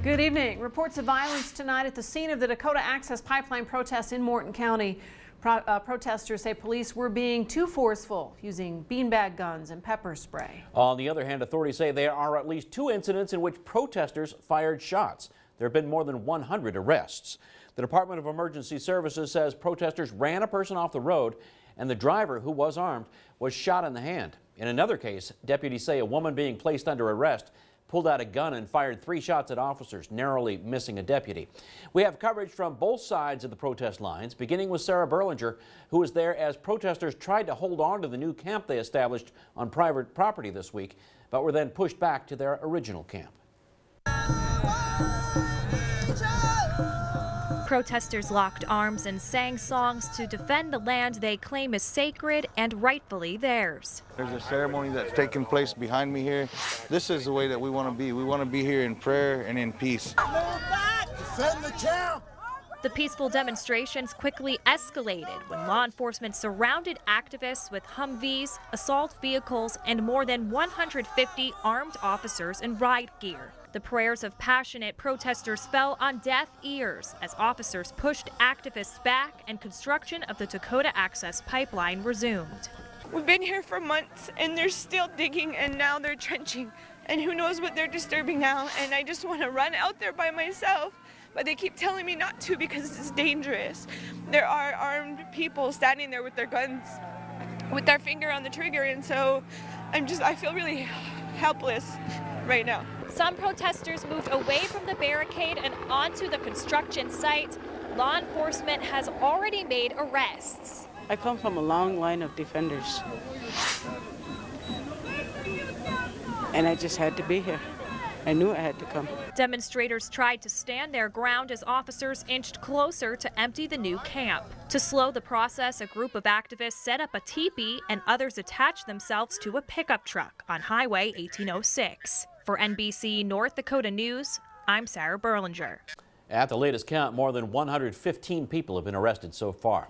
Good evening. Reports of violence tonight at the scene of the Dakota Access Pipeline protest in Morton County. Protesters say police were being too forceful, using beanbag guns and pepper spray. On the other hand, authorities say there are at least 2 incidents in which protesters fired shots. There have been more than 100 arrests. The Department of Emergency Services says protesters ran a person off the road and the driver, who was armed, was shot in the hand. In another case, deputies say a woman being placed under arrest pulled out a gun and fired 3 shots at officers, narrowly missing a deputy. We have coverage from both sides of the protest lines, beginning with Sarah Berlinger, who was there as protesters tried to hold on to the new camp they established on private property this week, but were then pushed back to their original camp. Protesters locked arms and sang songs to defend the land they claim is sacred and rightfully theirs. There's a ceremony that's taking place behind me here. This is the way that we want to be. We want to be here in prayer and in peace. Move back! Defend the camp! The peaceful demonstrations quickly escalated when law enforcement surrounded activists with Humvees, assault vehicles, and more than 150 armed officers in riot gear. The prayers of passionate protesters fell on deaf ears as officers pushed activists back and construction of the Dakota Access Pipeline resumed. We've been here for months and they're still digging and now they're trenching and who knows what they're disturbing now, and I just want to run out there by myself, but they keep telling me not to because it's dangerous. There are armed people standing there with their guns, with their finger on the trigger, and so I feel really helpless right now. Some protesters moved away from the barricade and onto the construction site. Law enforcement has already made arrests. I come from a long line of defenders, and I just had to be here. I knew I had to come. Demonstrators tried to stand their ground as officers inched closer to empty the new camp. To slow the process, a group of activists set up a teepee and others attached themselves to a pickup truck on Highway 1806. For NBC North Dakota News, I'm Sarah Berlinger. At the latest count, more than 115 people have been arrested so far.